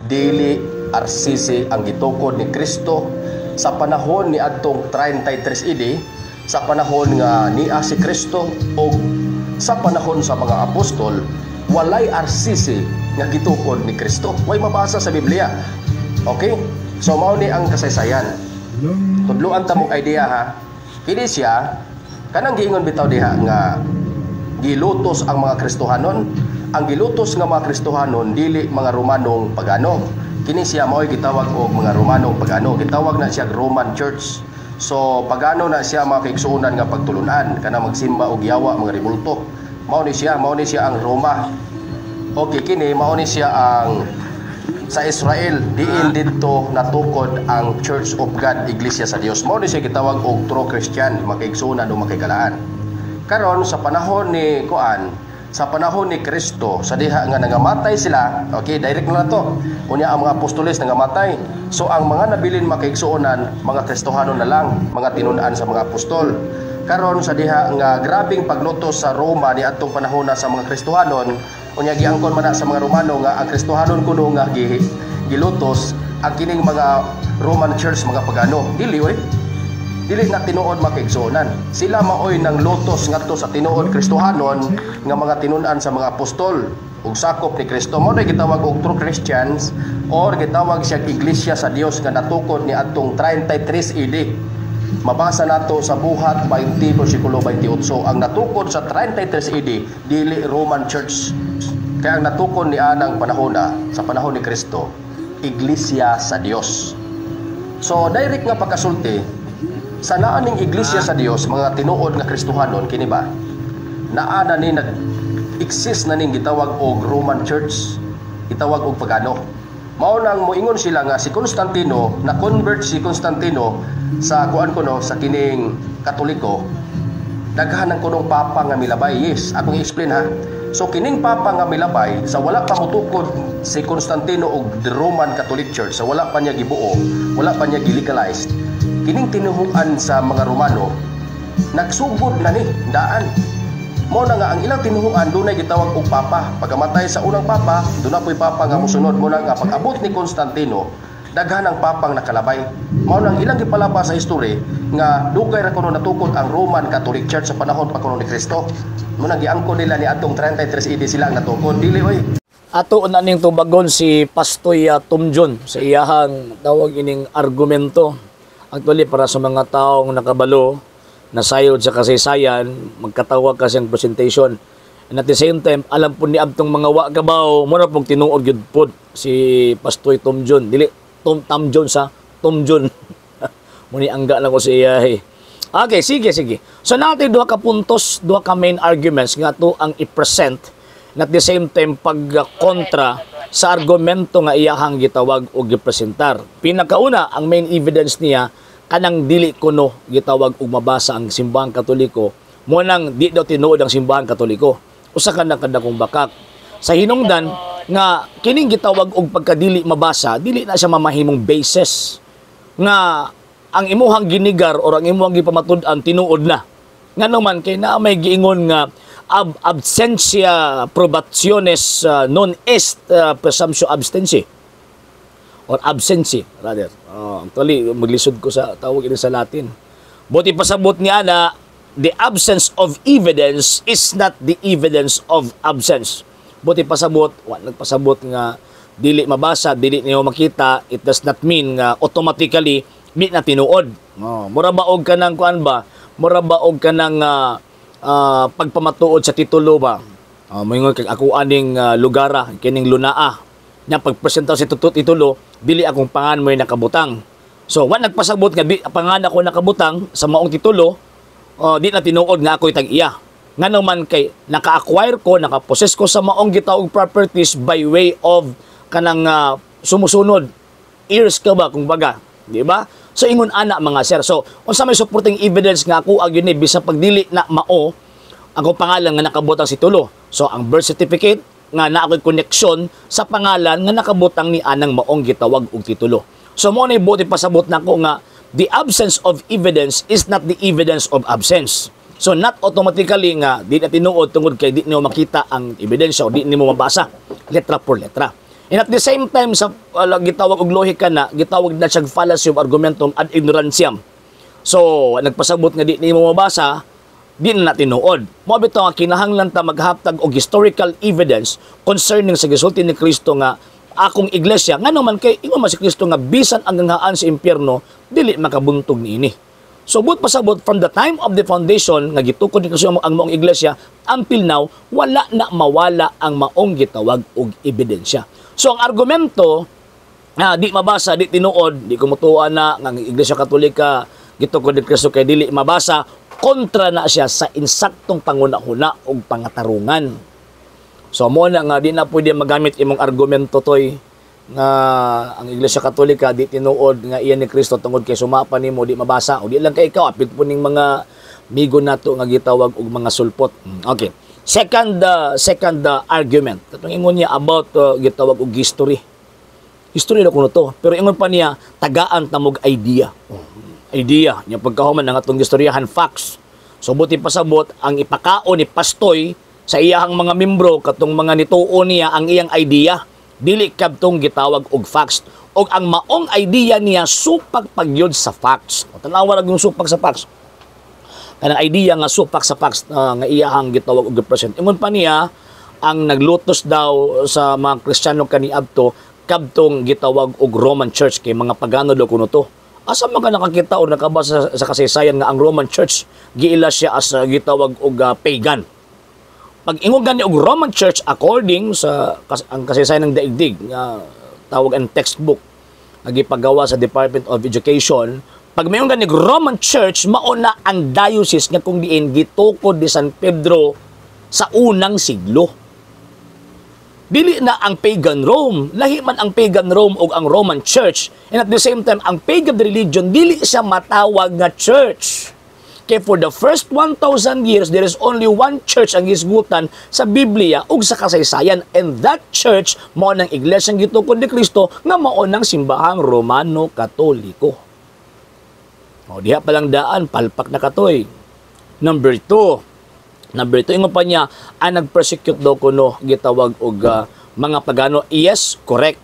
dili RCC ang gitukod ni Kristo sa panahon ni adtong 33 AD, sa panahon nga niya si Kristo o sa panahon sa mga apostol. Walay RCC nga gitukod ni Kristo. Way mabasa sa Biblia. Okay? So mao ni ang kasaysayan. Tudloan ta mong idea ha. Kini siya kanang giingon bitaw diha nga gilutos ang mga Kristohanon. Ang gilutos nga mga Kristohanon dili mga Romanong pagano. Kini siya mao'y gitawag og mga Romanong pagano. Gitawag na siya Roman Church. So pagano na siya mga kaigsuonan nga pagtulunan kana magsimba og yawa mga rebulto. Mao ni siya ang Roma. Okay, kini mao ni siya ang sa Israel diin didto natukod ang Church of God, Iglesia sa Dios. Mao ni siya gitawag og true Christian, makaigsuonan o makagalaan. Karon sa panahon ni sa panahon ni Kristo, sa diha nga nangamatay sila, okay, direct na to. Unya ang mga apostoles nangamatay. So ang mga nabilin makaigsuonan, mga Kristohanon na lang, mga tinun-an sa mga apostol. Karon sa diha nga grabing paglutos sa Roma ni adtong panahon na sa mga Kristohanon, unya giangkon man na sa mga Romano nga ang Kristohanon kuno nga gilutos ang kining mga Roman Church mga pagano. Dili na tinuod makaigsuonan. Sila maoy nang lutos ngadto sa tinuod Kristohanon nga mga tinun-an sa mga apostol ug sakop ni Kristo. Mao na gitawag og true Christians or gitawag siya Iglesia sa Dios nga natukod ni adtong 33 AD. Mabasa nato sa Buhat 20 bersikulo 28. Ang natukod sa 33 AD dili Roman Church. Kaya ang natukod ni anang panahon sa panahon ni Kristo, Iglesia sa Dios. So direct nga pagkasulti sa naaning Iglesia sa Dios, mga tinuod nga Kristohanon kini ba? Naana ni nag-exist na ning gitawag og Roman Church, gitawag og pagano. Mao nang moingon sila nga si Constantino, na convert si Constantino sa sa kining Katoliko. Daghan ang kunong papa nga milabay. Yes, akong i-explain ha. So kining papa nga milabay sa wala pa mutukod si Constantino og the Roman Catholic Church, sa wala pa niya gibuo, wala pa niya gilegalized. Kining tinuhuan sa mga Romano nagsugod na ni daan. Mao na nga ang ilang tinuhuan dunay gitawag og papa. Pagkamatay sa unang papa, doon na po'y papa nga musunod. Mo na nga pag-abot ni Constantino, daghan ang papang nakalabay. Mao nang ilang gipalabas sa history nga dugay ra kuno natukod ang Roman Catholic Church sa panahon pa kuno ni Kristo. Mo nang giangkon nila ni atong 33 AD sila ang natukod. Dili oy. Ato na ning tubagon si Pastoy Tom John sa iyahang tawag ining argumento. Actually para sa mga taong nakabalo nasayod sa kasaysayan, magkatawag kasi ang presentation. And at the same time, alam po ni abtong mga wakabaw, muna pong tinuod yun po si Pastoy Tom John. Dili, Tom John sa Tom John. Muni angga lang ko sa iya. Okay, sige. So natin duha ka puntos, duha ka main arguments nga to ang i-present. And at the same time, pag-kontra sa argumento nga iyahang gitawag o gipresentar. Pinakauna, ang main evidence niya, kanang dili kuno gitawag og mabasa ang simbahang Katoliko, mo nang di daw tinuod ang simbahang Katoliko. Usa ka na kadakong bakak sa hinungdan nga kining gitawag og pagkadili mabasa, dili na siya mamahimong basis nga ang imuhang ginigar or ang imuhang gipamatud-an tinuod na. Nga naman kay na may giingon nga absentia probationes non est presumptio abstensi or absency rather. Actually, maglisod ko sa tawag ini sa Latin. Buti pasabot niya na the absence of evidence is not the evidence of absence. Buti pasabot, nagpasabot nga dili mabasa, dili niyo makita, it does not mean nga automatically di na tinuod. Mura baog ka ng kuan ba? Mura baog ka ng pagpamatuod sa titulo ba? Moingon kay ako aning lugara kining lunaa. Nya pagpresenta sa titulo, dili akong pangan mo'y nakabutang. So, nagpasabot nga pangan ako nakabutang sa maong titulo, di na tinuod nga ako'y tag-iya. Nga naman kay naka-acquire ko, nakapossess ko sa maong gitaog properties by way of kanang sumusunod. Ears ka ba kung baga, di ba? So ingon ana mga sir. So, unsa may supporting evidence nga ako agyon ni bisa pagdili na mao ako pangalan nga nakabutang si tulo. So, ang birth certificate nga naa ko'y connection sa pangalan nga nakabutang ni anang maong gitawag og titulo. So mo ni buti pasabot nako nga the absence of evidence is not the evidence of absence. So not automatically nga di na tinuod tungod kay di niyo makita ang ebidensya o di nimo mabasa letra por letra. And at the same time, sa gitawag og lohika na, gitawag na siyang fallacy of argumentum ad ignorantiam. So, nagpasabot nga di mo mabasa, di na tinuod. Mo bitaw nga kinahanglan ta maghaptag og historical evidence concerning sa gisulti ni Kristo nga akong iglesia, nga naman kay ingon man si Kristo nga bisan ang ganghaan sa impyerno, dili makabuntog niini. So, but pasabot from the time of the foundation nga gitukod ni Kristo ang maong iglesia until now, wala na mawala ang maong gitawag og ebidensya. So, ang argumento na di mabasa, di tinuod, di kumutuan na ng Iglesia Katolika, gitukod ni Kristo kay dili mabasa, kontra na siya sa insaktong pangunahuna o pangatarungan. So, mo na nga, di na pwede magamit imong argumento toy nga ang Iglesia Katolika di tinuod nga iyan ni Kristo tungod kay sumapa nimo di mabasa o di lang kay ikaw apil po ning mga migo nato nga gitawag og mga sulpot. Okay. Second argument. Katong ingon niya about gitawag og history. History na kuno to. Pero ingon pa niya tagaan tamog idea. Idea nya pagkahuman ng atong istoryahan facts. So buti pasabot ang ipakao ni Pastoy sa iyahang mga membro katong mga nituo niya ang iyang idea. Dili kadtong gitawag og facts og ang maong idea niya supak pagyod sa facts. O tanawa ra yung supak sa facts. Kanang idea nga supak sa facts nga iyahang gitawag og represent. Ingon pa niya ang naglutos daw sa mga Kristiyano kaniadto kadtong gitawag og Roman Church kay mga pagano daw kuno to. Asa man ka nakakita o nakabasa sa kasaysayan nga ang Roman Church giila siya as gitawag og pagan. Pag ingon gani og Roman Church according sa ang kasaysayan ng daigdig nga tawag ang textbook nga gipagawa sa Department of Education, pag mayon gani Roman Church mao na ang diocese nga kung diin gitukod ni San Pedro sa unang siglo. Dili na ang pagan Rome, lahi man ang pagan Rome o ang Roman Church, and at the same time ang pagan religion dili siya matawag nga church. Kaya for the first 1,000 years, there is only one church ang gisgutan sa Biblia ug sa kasaysayan. And that church, mao ng iglesyang gitukod ni Kristo, nga mao ng simbahang Romano-Katoliko. O, diha palang daan, palpak na katoy. Number 2, ingon pa niya, ang nag-persecute daw kuno, gitawag og mga pagano. Yes, correct.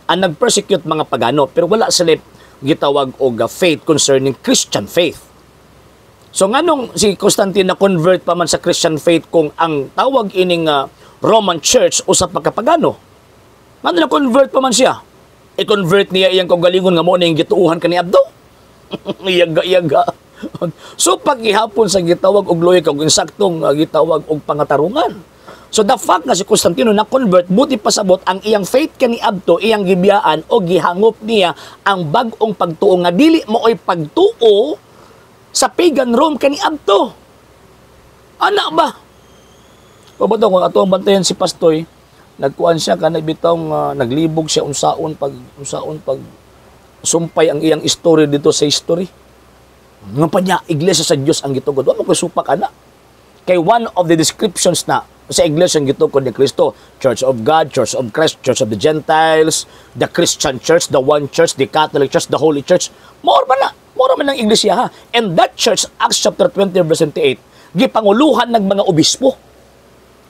Ang nag-persecute mga pagano, pero wala sila gitawag og faith concerning Christian faith. So nganong si Constantine na convert pa man sa Christian faith kung ang tawag ining Roman Church usa pagkapagano? Ngano na convert pa man siya? I-convert niya iyang kaugalingon nga mo na yung gituuhan kaniadto. Iyaga. So paghihapon sa gitawag og loyka ug insaktong gitawag og pangatarungan. So the fact na si Constantino na convert buti pasabot ang iyang faith kaniadto iyang gibiyaan o gihangop niya ang bag-ong pagtuo nga dili mooy pagtuo sa pagan Rome kaniadto. Ana ba? Pabato kung ato ang bantayan si Pastoy, nagkuan siya kanay bitong naglibog siya unsaon pag sumpay ang iyang story dito sa history. Nga pa niya iglesia sa Dios ang gitugod. Wa mo ko supak ana. Kay one of the descriptions na sa iglesia ang gitugod ni Kristo, Church of God, Church of Christ, Church of the Gentiles, the Christian Church, the one Church, the Catholic Church, the Holy Church. More man ang iglesia ha. And that church, Acts chapter 20 verse 28, gipanguluhan ng mga obispo.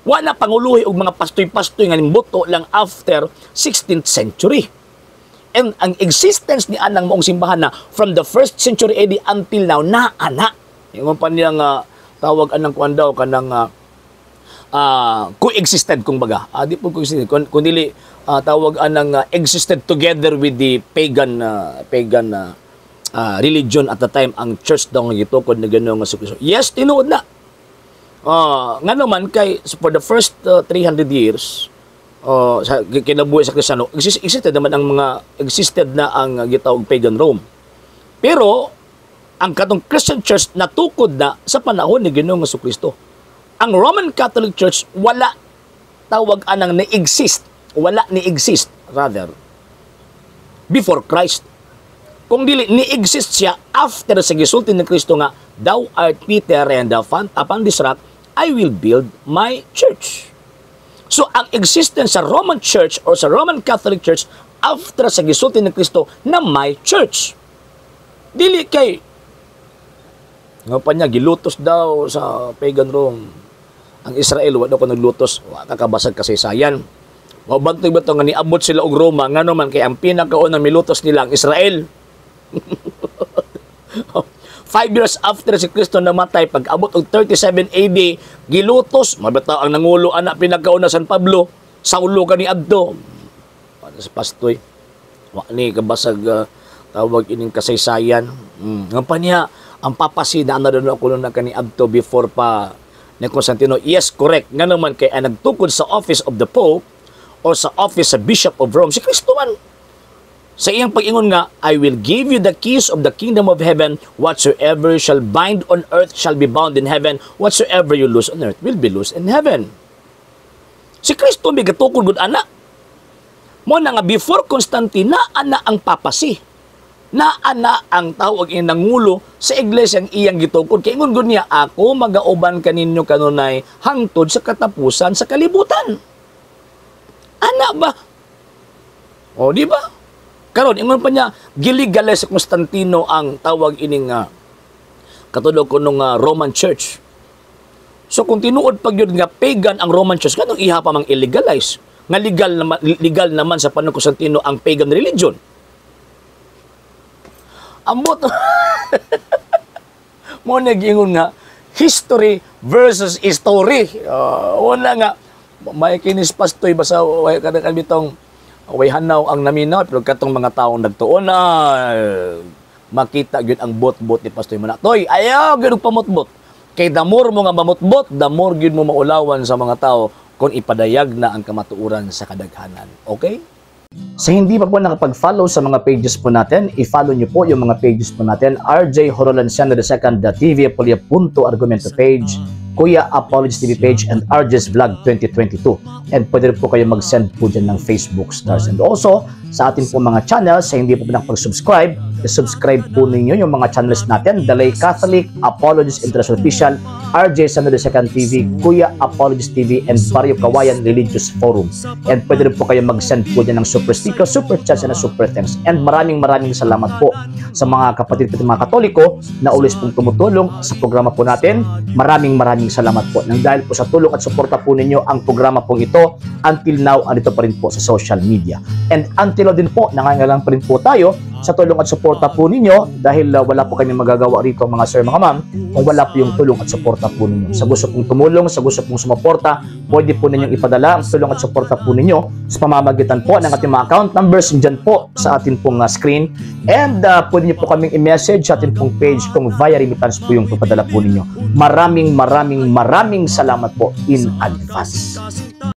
Wala panguluhi og mga pastoy-pastoy nga nimbuto lang after 16th century. And ang existence ni anang maong simbahan na from the 1st century AD until now na ana. Yung pa niya nga tawag anang kuan daw kanang coexisted kung baga. Di po coexisted kundi tawag anang existed together with the pagan religion at the time ang church daw nga gitukod na gano'n nga Kristo. Yes, tinuod na. Nga naman kay for the first 300 years sa kinabuhi sa Kristiyano, existed na ang gitawag pagan Rome. Pero ang katong Christian Church natukod na sa panahon ni Ginoong Kristo. Ang Roman Catholic Church wala tawag anang ni-exist rather before Christ. Kung dili ni-exist siya after sa gisulti ni Kristo nga, thou art Peter and upon this rock I will build my church. So ang existence sa Roman Church or sa Roman Catholic Church after sa gisulti ni Kristo na my church. Dili kay nga pa niya gilutos daw sa pagan Rome. Ang Israel wala ko naglutos, kakabasag kasaysayan. Mabantog ba ito nga niabot sila og Roma, nga naman kay ang pinakaunang milutos nila ang Israel. 5 years after si Kristo namatay, pag abot og 37 AD, gilutos, mabata ang nangulo anak pinakauna San Pablo, Saulo ka ni Adto. Sa pastoy, ni kabasag tawag ining kasaysayan. Nga pa niya, ang papasi na doon ako na kani Adto before pa ni Constantino. Yes, correct. Nga naman kay ang nagtukod sa office of the Pope o sa office sa Bishop of Rome, si Kristo man. Sa iyang pag-ingon nga, I will give you the keys of the kingdom of heaven. Whatsoever shall bind on earth shall be bound in heaven. Whatsoever you loose on earth will be loosed in heaven. Si Kristo may gatukod gud ana. Mo na nga before Constantine, naana ang papasi. Naana ang tawag in nangulo sa iglesia ang iyang gitukod. Kaya ingon gud niya, ako magauban kaninyo kanunay hangtod sa katapusan sa kalibutan. Ana ba? O, di ba? Karon ingon pa niya, giligalize sa Constantino ang tawag ining katulog ko nung Roman Church. So kung tinuod pag yun nga pagan ang Roman Church, kanong iha pa mang illegalize? Nga legal naman sa panahon Constantino ang pagan religion. Amot mo nag-ingon nga, history versus history. Wala nga, may kinis pastoy, basta kadang bitong way hanaw ang naminaw, pero katong mga taong nagtuon na makita gyud ang bot-bot ni Pastoy Manatoy. Ayaw gyud pamutbot. Kay damor mo nga mamutbot, damor gyud mo maulawan sa mga tao kung ipadayag na ang kamatuoran sa kadaghanan. Okay? Sa hindi pa po nakapag-follow sa mga pages po natin, i-follow nyo po yung mga pages po natin. RJ Horolanciano II, TV Apolia Punto Argumento page, Kuya Apologies TV page, and RJ's Vlog 2022. And pwede rin po kayo mag-send po dyan ng Facebook stars. And also, sa atin po mga channels, sa hindi po nakapag-subscribe, i-subscribe po ninyo yung mga channels natin. Dalay Catholic, Apologies International Official, RJ Sanado II TV, Kuya Apologies TV, and Barrio Kawayan Religious Forum. And pwede rin po kayo mag-send po dyan ng super sticker, super chats, and super thanks. And maraming salamat po sa mga kapatid at mga Katoliko na ulis pong tumutulong sa programa po natin. Maraming salamat po. Nang dahil po sa tulong at suporta po ninyo, ang programa pong ito, until now, andito pa rin po sa social media. And until now din po, nangangailangan pa rin po tayo sa tulong at suporta po ninyo dahil wala po kami magagawa rito mga sir, mga ma'am, kung wala po yung tulong at suporta po ninyo. Sa gusto pong tumulong, sa gusto pong sumuporta, pwede po ninyong ipadala ang tulong at suporta po ninyo sa pamamagitan po ng ating mga account numbers dyan po sa ating pong screen. And pwede niyo po kaming i-message sa ating pong page kung via remittance po yung papadala po ninyo. Maraming salamat po in advance.